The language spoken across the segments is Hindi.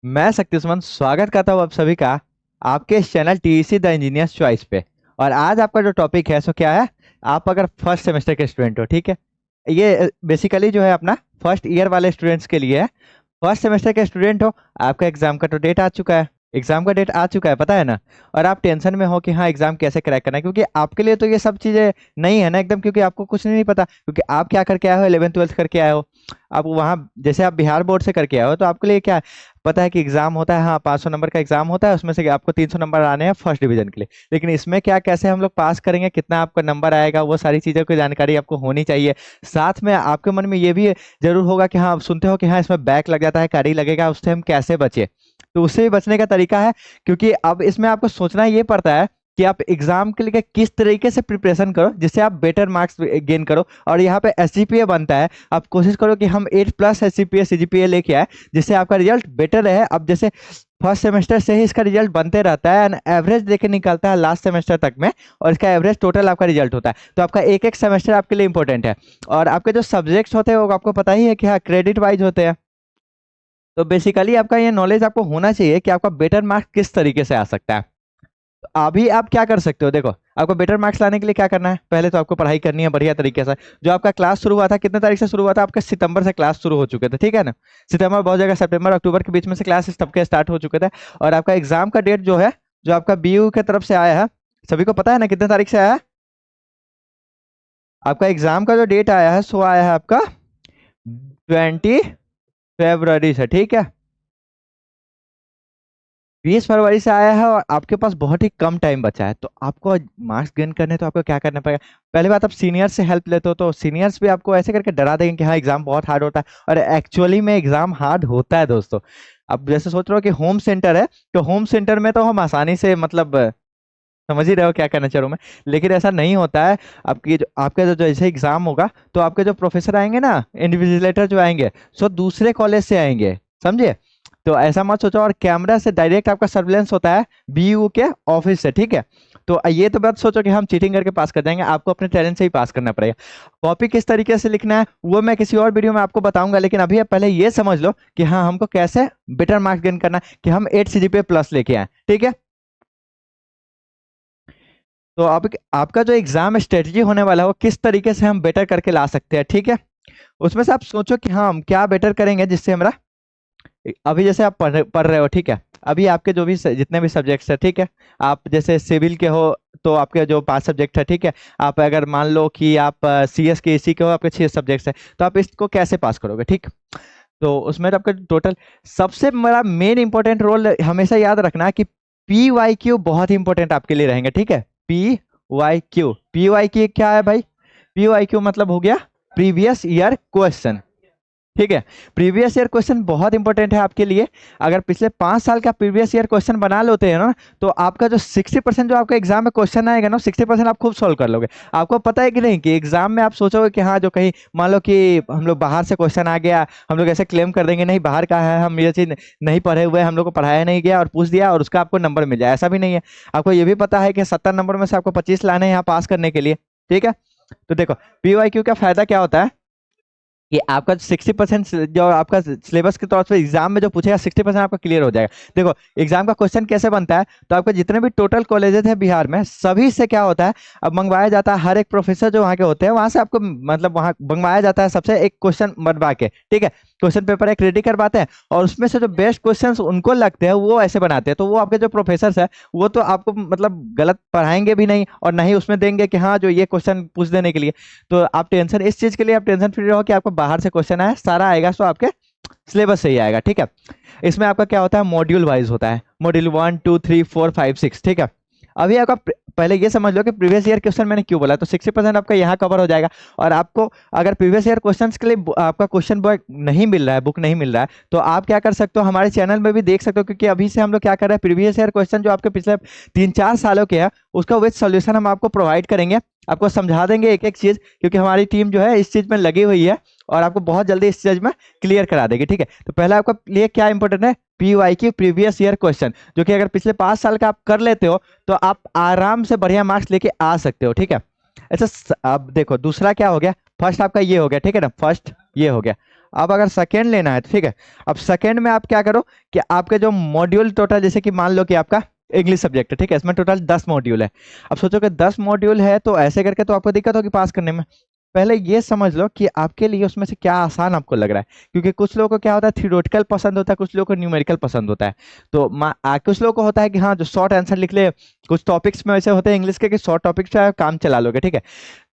मैं शक्तिमान स्वागत करता हूँ आप सभी का आपके इस channel TEC the engineers choice पे। और आज आपका जो टॉपिक है सो क्या है। आप अगर फर्स्ट सेमेस्टर के स्टूडेंट हो, ठीक है, ये बेसिकली जो है अपना फर्स्ट ईयर वाले स्टूडेंट्स के लिए है। फर्स्ट सेमेस्टर के स्टूडेंट हो, आपका एग्जाम का तो डेट आ चुका है, एग्जाम का डेट आ चुका है, पता है ना। और आप टेंशन में हो कि हाँ एग्जाम कैसे क्रैक करना है, क्योंकि आपके लिए तो ये सब चीजें नहीं है ना एकदम, क्योंकि आपको कुछ नहीं पता, क्योंकि आप क्या करके आए हो, 11th 12th करके आए हो। आप वहाँ जैसे आप बिहार बोर्ड से करके आए हो तो आपके लिए क्या पता है कि एग्जाम होता है, हाँ 500 नंबर का एग्जाम होता है, उसमें से आपको 300 नंबर आने हैं फर्स्ट डिवीजन के लिए। लेकिन इसमें क्या, कैसे हम लोग पास करेंगे, कितना आपका नंबर आएगा, वो सारी चीज़ों की जानकारी आपको होनी चाहिए। साथ में आपके मन में ये भी जरूर होगा कि हाँ आप सुनते हो कि हाँ इसमें बैक लग जाता है, कारी लगेगा, उससे हम कैसे बचे। तो उससे भी बचने का तरीका है, क्योंकि अब इसमें आपको सोचना ये पड़ता है कि आप एग्जाम के लिए किस तरीके से प्रिपरेशन करो जिससे आप बेटर मार्क्स गेन करो। और यहाँ पे एसजीपीए बनता है, आप कोशिश करो कि हम 8+ एसजीपीए सीजीपीए लेके आए जिससे आपका रिजल्ट बेटर रहे। अब जैसे फर्स्ट सेमेस्टर से ही इसका रिजल्ट बनते रहता है एंड एवरेज देके निकलता है लास्ट सेमेस्टर तक में, और इसका एवरेज टोटल आपका रिजल्ट होता है। तो आपका एक एक सेमेस्टर आपके लिए इंपॉर्टेंट है। और आपके जो सब्जेक्ट्स होते हैं वो आपको पता ही है कि हाँ क्रेडिट वाइज होते हैं। तो बेसिकली आपका ये नॉलेज आपको होना चाहिए कि आपका बेटर मार्क्स किस तरीके से आ सकता है। तो अभी आप क्या कर सकते हो, देखो आपको बेटर मार्क्स लाने के लिए क्या करना है, पहले तो आपको पढ़ाई करनी है बढ़िया तरीके से। जो आपका क्लास शुरू हुआ था कितने तारीख से शुरू हुआ था, आपके सितंबर से क्लास शुरू हो चुके थे, ठीक है ना। सितंबर बहुत जगह सितंबर अक्टूबर के बीच में से क्लास सबके स्टार्ट हो चुके थे। और आपका एग्जाम का डेट जो है, जो आपका बीयू की तरफ से आया है, सभी को पता है ना कितने तारीख से आया है। आपका एग्जाम का जो डेट आया है सो आया है आपका 20 फरवरी से, ठीक है। 20 फरवरी से आया है और आपके पास बहुत ही कम टाइम बचा है। तो आपको मार्क्स गेन करने तो आपको क्या करना पड़ेगा, पहले बात आप सीनियर से हेल्प लेते हो तो सीनियर्स भी आपको ऐसे करके डरा देंगे कि हाँ एग्जाम बहुत हार्ड होता है। और एक्चुअली में एग्जाम हार्ड होता है दोस्तों। अब जैसे सोच रहे हो कि होम सेंटर है, तो होम सेंटर में तो हम आसानी से मतलब समझ ही रहे हो क्या कहना चाह रहा हूं मैं। लेकिन ऐसा नहीं होता है। आपकी जो आपका जो जैसे एग्जाम होगा तो आपके जो प्रोफेसर आएंगे ना, इन्विजिलेटर जो आएंगे, सो दूसरे कॉलेज से आएंगे, समझे। तो ऐसा मत सोचो, और कैमरा से डायरेक्ट आपका सर्विलेंस होता है बीयू के ऑफिस से, ठीक है। तो ये तो बात सोचो कि हम चीटिंग करके पास कर जाएंगे, आपको अपने टैलेंट से ही पास करना पड़ेगा। कॉपी किस तरीके से लिखना है वो मैं किसी और वीडियो में आपको बताऊंगा, लेकिन अभी आप पहले ये समझ लो कि हाँ हमको कैसे बेटर मार्क्स गेन करना है, कि हम 8 CGPA+ लेके आए, ठीक है। तो आपका जो एग्जाम स्ट्रेटजी होने वाला है वो किस तरीके से हम बेटर करके ला सकते हैं, ठीक है। उसमें से आप सोचो कि हाँ हम क्या बेटर करेंगे जिससे हमारा, अभी जैसे आप पढ़ रहे हो, ठीक है। अभी आपके जो भी जितने भी सब्जेक्ट्स है, ठीक है। आप जैसे सिविल के हो तो आपके जो 5 सब्जेक्ट है, ठीक है। आप अगर मान लो कि आप CS के इसी के हो, आपके 6 सब्जेक्ट्स है, तो आप इसको कैसे पास करोगे, ठीक। तो उसमें तो आपका टोटल सबसे बड़ा मेन इंपॉर्टेंट रोल हमेशा याद रखना कि PYQ बहुत ही इंपॉर्टेंट आपके लिए रहेंगे, ठीक है। PYQ क्या है भाई, PYQ मतलब हो गया प्रीवियस ईयर क्वेश्चन, ठीक है। प्रीवियस ईयर क्वेश्चन बहुत इंपॉर्टेंट है आपके लिए। अगर पिछले 5 साल का प्रीवियस ईयर क्वेश्चन बना लेते हैं ना, तो आपका जो 60% जो आपका एग्जाम में क्वेश्चन आएगा ना, 60% आप खूब सॉल्व कर लोगे। आपको पता है कि नहीं कि एग्जाम में आप सोचोगे कि हाँ जो कहीं मान लो कि हम लोग बाहर से क्वेश्चन आ गया, हम लोग ऐसे क्लेम कर देंगे नहीं बाहर का है, हम ये चीज नहीं पढ़े हुए, हम लोग को पढ़ाया नहीं गया और पूछ दिया और उसका आपको नंबर मिल जाए, ऐसा भी नहीं है। आपको ये भी पता है कि 70 नंबर में से आपको 25 लाने हैं यहाँ पास करने के लिए, ठीक है। तो देखो PYQ का फायदा क्या होता है कि आपका 60% जो आपका सिलेबस के तौर पे एग्जाम में जो पूछेगा 60% आपका क्लियर हो जाएगा। देखो एग्जाम का क्वेश्चन कैसे बनता है, तो आपके जितने भी टोटल कॉलेजेस है बिहार में सभी से क्या होता है, अब मंगवाया जाता है, हर एक प्रोफेसर जो वहाँ के होते हैं वहां से आपको मतलब वहाँ मंगवाया जाता है सबसे एक क्वेश्चन बनवा के, ठीक है। क्वेश्चन पेपर एक रेडी करवाते हैं और उसमें से जो बेस्ट क्वेश्चंस उनको लगते हैं वो ऐसे बनाते हैं। तो वो आपके जो प्रोफेसर है वो तो आपको मतलब गलत पढ़ाएंगे भी नहीं और ना ही उसमें देंगे कि हाँ जो ये क्वेश्चन पूछ देने के लिए। तो आप टेंशन इस चीज के लिए आप टेंशन फ्री रहो कि आपको बाहर से क्वेश्चन आए, सारा आएगा सो आपके सिलेबस से ही आएगा, ठीक है। इसमें आपका क्या होता है, मॉड्यूल वाइज होता है, मॉड्यूल 1 2 3 4 5 6, ठीक है। अभी आपका पहले ये समझ लो कि प्रीवियस ईयर क्वेश्चन मैंने क्यों बोला, तो 60% आपका यहाँ कवर हो जाएगा। और आपको अगर प्रीवियस ईयर क्वेश्चंस के लिए आपका क्वेश्चन बुक नहीं मिल रहा है, बुक नहीं मिल रहा है, तो आप क्या कर सकते हो, हमारे चैनल में भी देख सकते हो, क्योंकि अभी से हम लोग क्या कर रहे हैं, प्रीवियस ईयर क्वेश्चन जो आपके पिछले 3 4 सालों के हैं उसका विद सॉल्यूशन हम आपको प्रोवाइड करेंगे। आपको समझा देंगे एक एक चीज, क्योंकि हमारी टीम जो है इस चीज में लगी हुई है और आपको बहुत जल्दी इस चीज में क्लियर करा देगी, ठीक है। तो पहला आपका लिए क्या इंपॉर्टेंट है, PYQ प्रीवियस ईयर क्वेश्चन, जो कि अगर पिछले 5 साल का आप कर लेते हो तो आप आराम से बढ़िया मार्क्स लेके आ सकते हो, ठीक है। अच्छा अब देखो दूसरा क्या हो गया, फर्स्ट आपका ये हो गया, ठीक है ना, फर्स्ट ये हो गया। अब अगर सेकेंड लेना है तो ठीक है, अब सेकेंड में आप क्या करो कि आपके जो मॉड्यूल टोटल, जैसे कि मान लो कि आपका इंग्लिश सब्जेक्ट है, ठीक है, इसमें टोटल 10 मॉड्यूल है। अब सोचो कि 10 मॉड्यूल है तो ऐसे करके तो आपको दिक्कत होगी पास करने में। पहले ये समझ लो कि आपके लिए उसमें से क्या आसान आपको लग रहा है, क्योंकि कुछ लोगों को क्या होता है थ्योरेटिकल पसंद होता है, कुछ लोगों को न्यूमेरिकल पसंद होता है। तो कुछ लोगों को होता है कि हाँ जो शॉर्ट आंसर लिख ले, कुछ टॉपिक्स में ऐसे होते हैं इंग्लिश के कि शॉर्ट टॉपिक्स पे आप काम चला लोगे, ठीक है।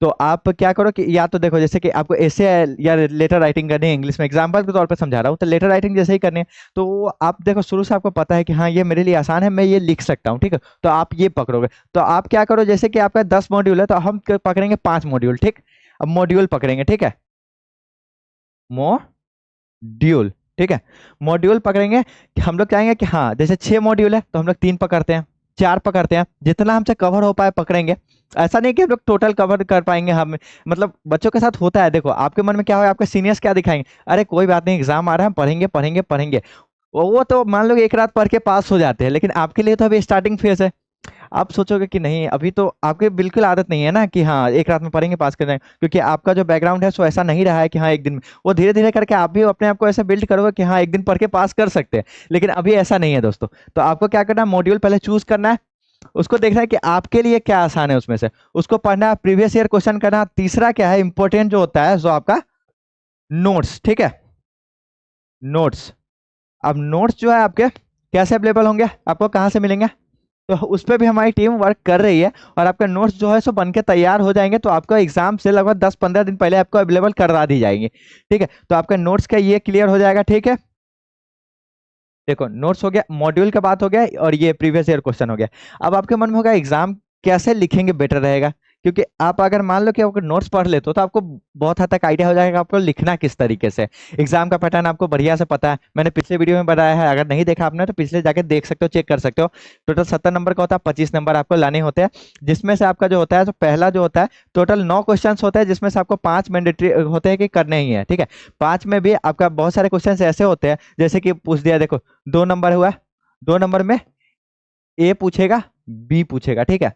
तो आप क्या करो कि या तो देखो जैसे कि आपको ऐसे या लेटर राइटिंग करनी है इंग्लिश में, एग्जाम्पल के तौर पर समझा रहा हूँ, तो लेटर राइटिंग जैसे ही करनी है तो आप देखो शुरू से आपको पता है कि हाँ ये मेरे लिए आसान है, मैं ये लिख सकता हूँ, ठीक है, तो आप ये पकड़ोगे। तो आप क्या करो, जैसे कि आपका 10 मॉड्यूल है तो हम पकड़ेंगे 5 मॉड्यूल, ठीक। अब मॉड्यूल पकड़ेंगे, ठीक है, मॉड्यूल, ठीक है, मॉड्यूल पकड़ेंगे कि हम लोग चाहेंगे कि हाँ जैसे 6 मॉड्यूल है तो हम लोग 3 पकड़ते हैं, 4 पकड़ते हैं, जितना हमसे कवर हो पाए पकड़ेंगे। ऐसा नहीं कि हम लोग टोटल कवर कर पाएंगे, हम मतलब बच्चों के साथ होता है, देखो आपके मन में क्या हो, आपके सीनियर्स क्या दिखाएंगे, अरे कोई बात नहीं एग्जाम आ रहा है, पढ़ेंगे पढ़ेंगे पढ़ेंगे, वो तो मान लो एक रात पढ़ के पास हो जाते हैं, लेकिन आपके लिए तो अभी स्टार्टिंग फेज है। आप सोचोगे कि नहीं अभी तो आपके बिल्कुल आदत नहीं है ना कि हाँ एक रात में पढ़ेंगे पास कर जाएंगे, क्योंकि आपका जो बैकग्राउंड है सो ऐसा नहीं रहा है कि हाँ एक दिन में, वो धीरे धीरे करके आप भी अपने आप को ऐसा बिल्ड करोगे कि हाँ एक दिन पढ़ के पास कर सकते हैं, लेकिन अभी ऐसा नहीं है दोस्तों। तो आपको क्या करना है, मॉड्यूल पहले चूज करना है, उसको देखना है कि आपके लिए क्या आसान है उसमें से, उसको पढ़ना है, प्रीवियस ईयर क्वेश्चन करना। तीसरा क्या है इंपॉर्टेंट जो होता है, जो आपका नोट्स, ठीक है, नोट्स। अब नोट्स जो है आपके कैसे अवेलेबल होंगे, आपको कहाँ से मिलेंगे, तो उस पर भी हमारी टीम वर्क कर रही है, और आपका नोट्स जो है सो बन के तैयार हो जाएंगे, तो आपका एग्जाम से लगभग 10-15 दिन पहले आपको अवेलेबल करवा दी जाएंगे, ठीक है। तो आपका नोट्स का ये क्लियर हो जाएगा, ठीक है। देखो नोट्स हो गया, मॉड्यूल का बात हो गया, और ये प्रीवियस ईयर क्वेश्चन हो गया। अब आपके मन में होगा एग्जाम कैसे लिखेंगे बेटर रहेगा, क्योंकि आप अगर मान लो कि आपको नोट्स पढ़ लेते हो तो आपको बहुत हद तक आइडिया हो जाएगा आपको लिखना किस तरीके से। एग्जाम का पैटर्न आपको बढ़िया से पता है, मैंने पिछले वीडियो में बताया है, अगर नहीं देखा आपने तो पिछले जाके देख सकते हो, चेक कर सकते हो। टोटल 70 नंबर का होता है, 25 नंबर आपको लाने होते हैं, जिसमें से आपका जो होता है तो पहला जो होता है टोटल 9 क्वेश्चन होते हैं, जिसमें से आपको 5 मैंडेटरी होते हैं कि करने ही है, ठीक है। 5 में भी आपका बहुत सारे क्वेश्चन ऐसे होते हैं जैसे कि पूछ दिया, देखो 2 नंबर हुआ, 2 नंबर में ए पूछेगा बी पूछेगा, ठीक है।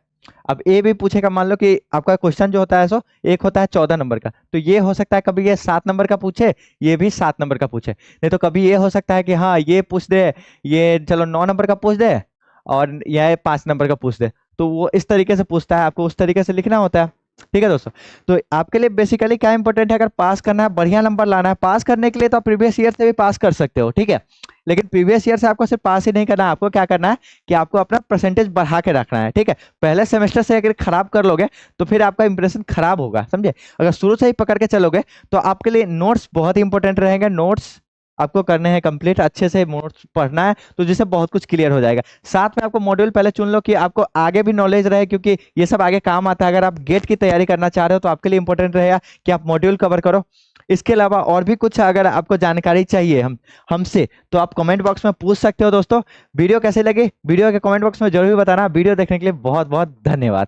अब ए भी पूछेगा, मान लो कि आपका क्वेश्चन जो होता है सो एक होता है 14 नंबर का, तो ये हो सकता है कभी ये 7 नंबर का पूछे, ये भी 7 नंबर का पूछे, नहीं तो कभी ये हो सकता है कि हाँ ये पूछ दे, ये चलो 9 नंबर का पूछ दे, और यह 5 नंबर का पूछ दे, तो वो इस तरीके से पूछता है, आपको उस तरीके से लिखना होता है, ठीक है दोस्तों। तो आपके लिए बेसिकली क्या इंपॉर्टेंट है, अगर पास करना है, बढ़िया नंबर लाना है, पास करने के लिए तो आप प्रीवियस ईयर से भी पास कर सकते हो, ठीक है, लेकिन प्रीवियस ईयर से आपको सिर्फ पास ही नहीं करना है, आपको क्या करना है कि आपको अपना परसेंटेज बढ़ा के रखना है, ठीक है। पहले सेमेस्टर से अगर खराब कर लोगे तो फिर आपका इंप्रेशन खराब होगा, समझे। अगर शुरू से ही पकड़ के चलोगे तो आपके लिए नोट्स बहुत ही इंपॉर्टेंट रहेंगे, नोट्स आपको करने हैं कंप्लीट, अच्छे से नोट्स पढ़ना है, तो जिससे बहुत कुछ क्लियर हो जाएगा। साथ में आपको मॉड्यूल पहले चुन लो कि आपको आगे भी नॉलेज रहे, क्योंकि ये सब आगे काम आता है। अगर आप गेट की तैयारी करना चाह रहे हो तो आपके लिए इंपॉर्टेंट रहेगा कि आप मॉड्यूल कवर करो। इसके अलावा और भी कुछ अगर आपको जानकारी चाहिए हमसे तो आप कमेंट बॉक्स में पूछ सकते हो दोस्तों। वीडियो कैसे लगे वीडियो के कमेंट बॉक्स में जरूर बताना। वीडियो देखने के लिए बहुत बहुत धन्यवाद।